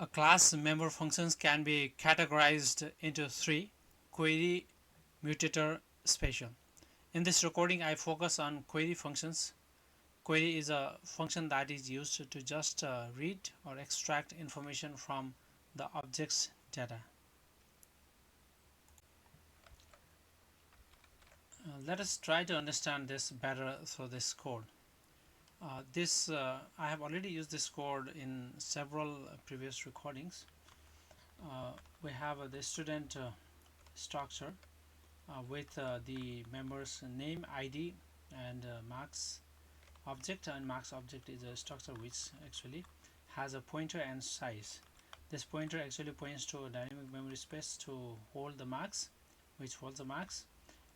A class member functions can be categorized into three: query, mutator, special. In this recording, I focus on query functions. Query is a function that is used to just read or extract information from the object's data. Let us try to understand this better through this code. This I have already used this code in several previous recordings. We have the student structure with the members name, ID, and marks object. And marks object is a structure which actually has a pointer and size. This pointer actually points to a dynamic memory space to hold the marks, which holds the marks,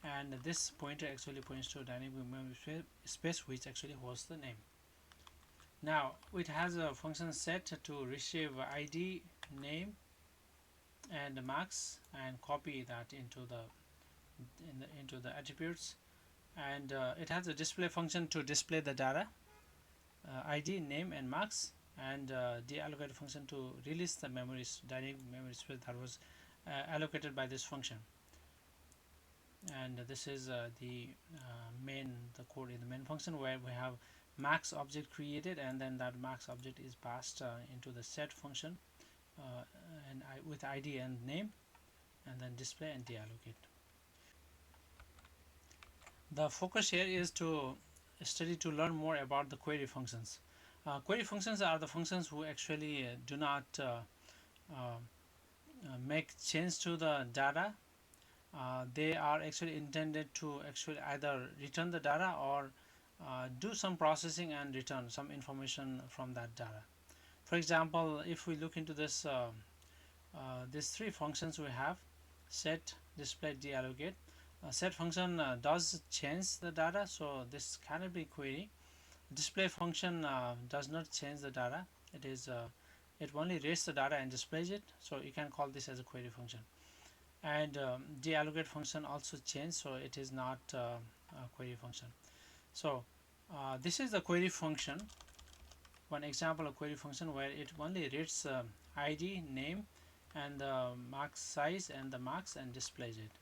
and this pointer actually points to a dynamic memory space which actually holds the name. Now it has a function set to receive ID, name, and marks, and copy that into the attributes, and it has a display function to display the data, ID, name, and marks, and the allocated function to release the dynamic memory space that was allocated by this function. And this is the code in the main function, where we have max object created, and then that max object is passed into the set function, and with ID and name, and then display and deallocate. The focus here is to learn more about the query functions. Query functions are the functions who actually do not make change to the data. They are actually intended to actually either return the data or do some processing and return some information from that data. For example, if we look into these three functions we have: set, display, deallocate. Set function does change the data, so this cannot be query. Display function does not change the data. It only reads the data and displays it, so you can call this as a query function. And deallocate function also change, so it is not a query function. So this is the query function, one example of query function, where it only reads ID, name, and the mark size and the marks, and displays it.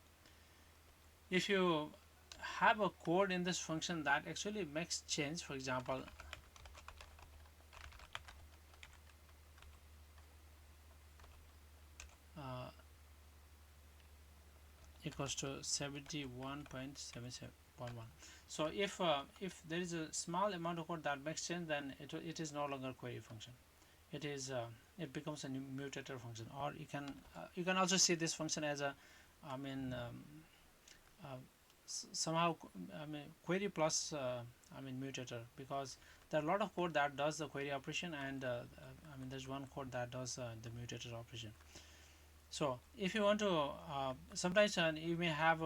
If you have a code in this function that actually makes change, for example, uh, equals to 71.77.1. So if there is a small amount of code that makes change, then it is no longer query function. It becomes a mutator function. Or you can also see this function as a uh, somehow query plus mutator, because there are a lot of code that does the query operation, and there's one code that does the mutator operation. So if you want to sometimes you may have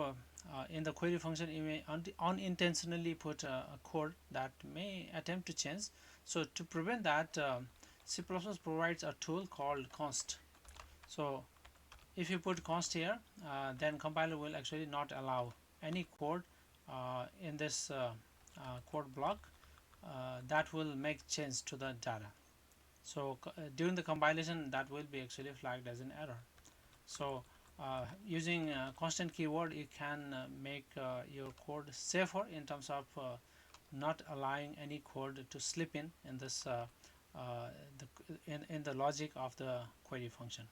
in the query function, you may unintentionally put a code that may attempt to change. So to prevent that, C++ provides a tool called const. So if you put const here, then compiler will actually not allow any code in this code block that will make change to the data. So during the compilation, that will be actually flagged as an error. So using constant keyword, you can make your code safer in terms of not allowing any code to slip in this in the logic of the query function.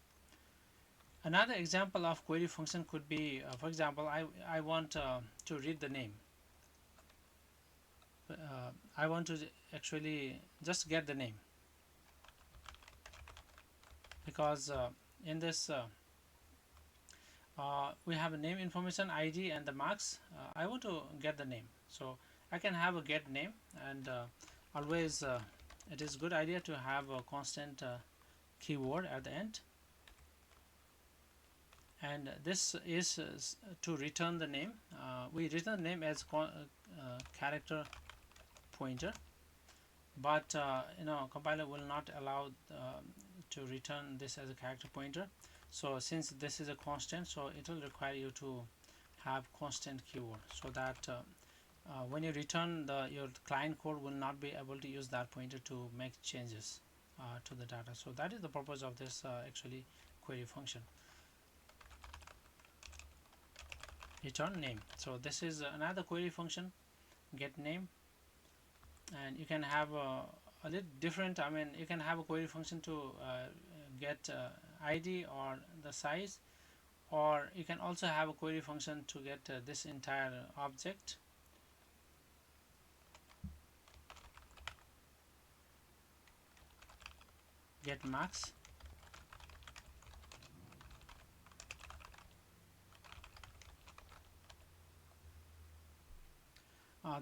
Another example of query function could be, for example, I want to read the name. I want to actually just get the name, because in this we have a name information, ID, and the marks. I want to get the name, so I can have a get name, and always it is good idea to have a constant keyword at the end, and this is to return the name. We return the name as character pointer, but compiler will not allow to return this as a character pointer. So since this is a constant, so it will require you to have constant keyword, so that when you return your client code will not be able to use that pointer to make changes to the data. So that is the purpose of this actually query function. Return name. So this is another query function, get name, and you can have a little different. I mean, you can have a query function to get ID or the size, or you can also have a query function to get this entire object. Get max.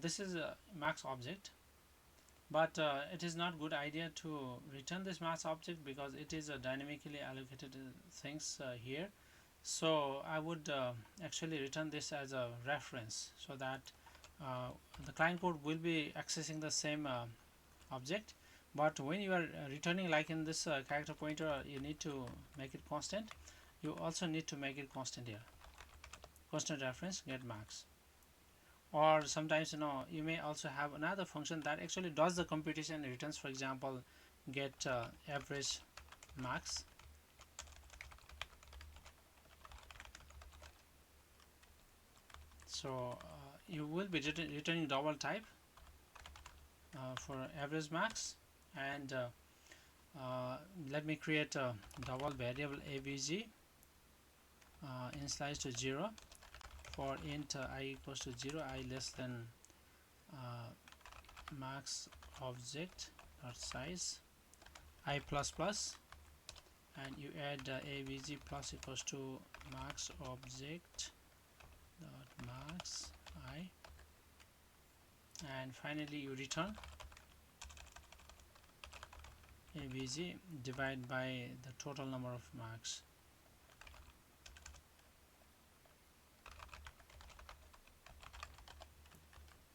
This is a max object, but it is not good idea to return this max object because it is a dynamically allocated things here. So I would actually return this as a reference, so that the client code will be accessing the same object, but when you are returning, like in this character pointer, you need to make it constant. You also need to make it constant here, constant reference get max. Or sometimes you may also have another function that actually does the computation and returns, for example, get average max. So you will be returning double type for average max, and let me create a double variable avg initialize to 0 for int I equals to 0, I less than max object dot size I plus plus, and you add avg plus equals to max object dot max I, and finally you return avg divided by the total number of max.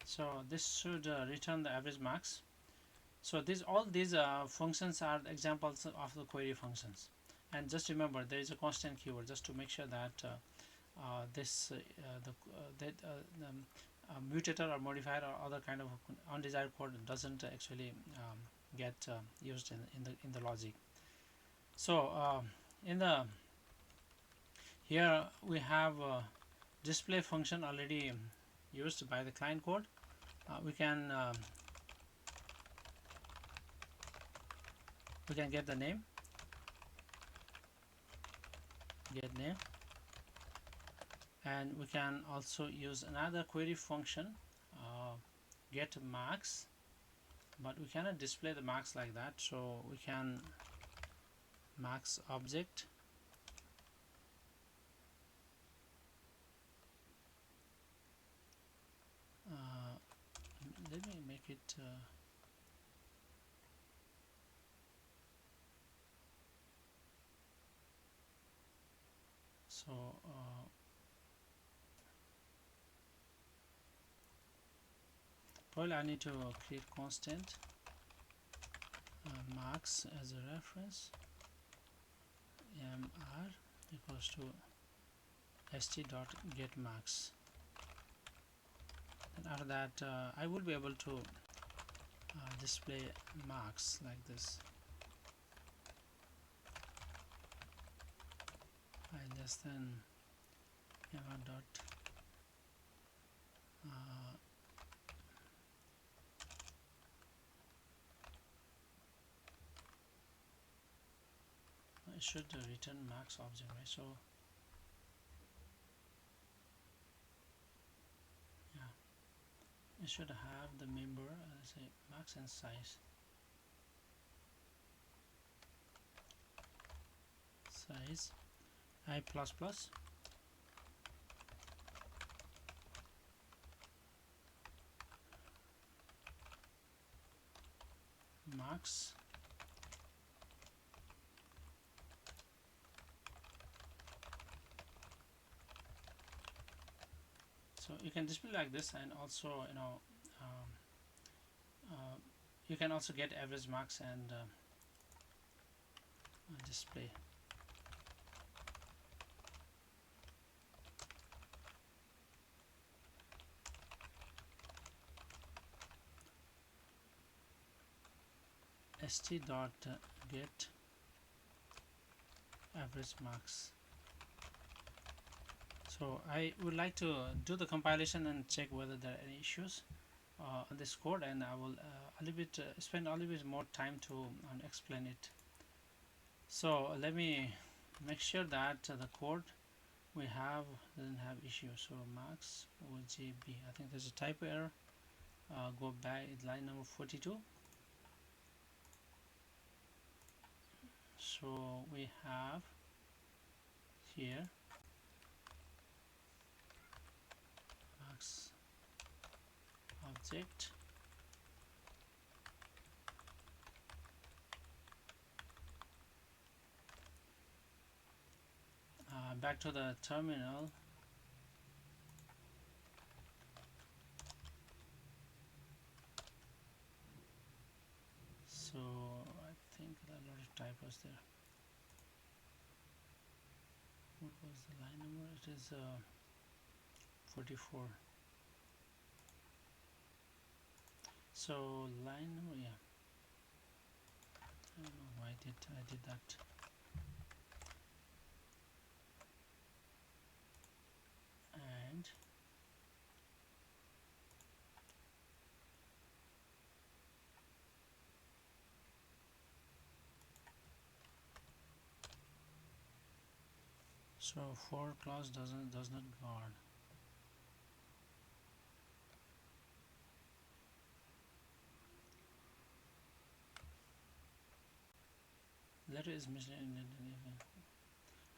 So this should return the average max. So all these functions are examples of the query functions, and just remember there is a constant keyword just to make sure that the mutator or modifier or other kind of undesired code doesn't actually get used in the logic. So in the here we have display function already used by the client code. We can get the name, get name, and we can also use another query function, get max, but we cannot display the max like that, so we can max object let me make it so probably I need to create constant max as a reference, mr equals to st dot get max, and after that I will be able to display max like this, I less than mr dot it should return max object, right? So yeah, it should have the member say max and size I plus plus max so you can display like this, and also you can also get average max and display. st dot get average marks. So I would like to do the compilation and check whether there are any issues on this code, and I will spend a little bit more time to explain it. So let me make sure that the code we have doesn't have issues. So max OGB, I think there's a typo error. Go back, line number 42. So we have here max object, back to the terminal. So I think there are a lot of typos there. What was the line number? It is 44. So line number, yeah, I don't know why I did that. And so for clause does not guard. Letter is missing in the event.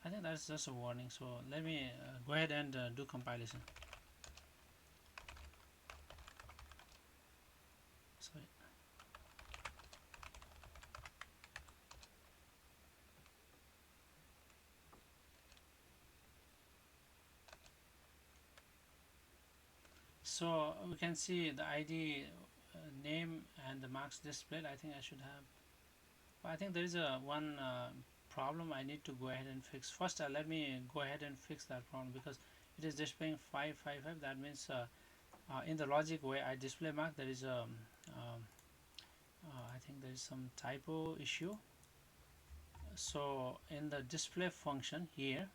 I think that's just a warning. So let me go ahead and do compilation. Sorry. So we can see the ID name and the marks displayed. I think I should have. I think there is a one problem I need to go ahead and fix. First, let me go ahead and fix that problem, because it is displaying 555. That means in the logic way I display mark, there is a I think there is some typo issue. So in the display function here,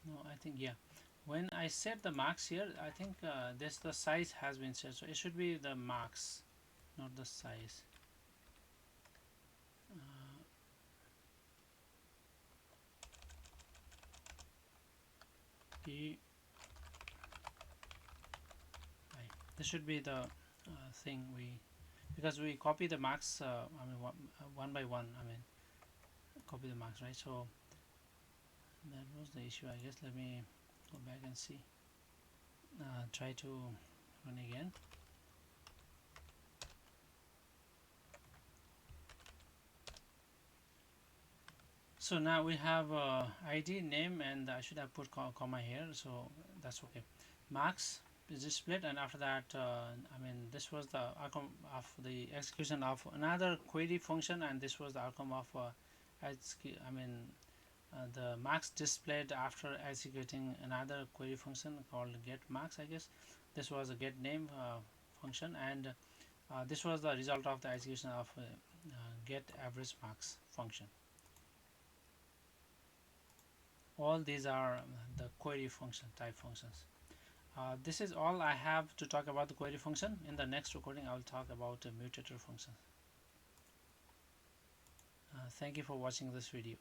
no, I think, yeah, when I set the marks here, I think this the size has been set, so it should be the marks, not the size. This should be the thing because we copy the marks, I mean one by one, I mean copy the marks, right? So that was the issue, I guess. Let me go back and see, try to run again. So now we have ID, name, and I should have put comma here, so that's okay. Marks is displayed, and after that I mean this was the outcome of the execution of another query function, and this was the outcome of the marks displayed after executing another query function called get marks, I guess. This was a get name function, and this was the result of the execution of get average marks function. All these are the query function type functions. This is all I have to talk about the query function. In the next recording I will talk about the mutator function. Thank you for watching this video.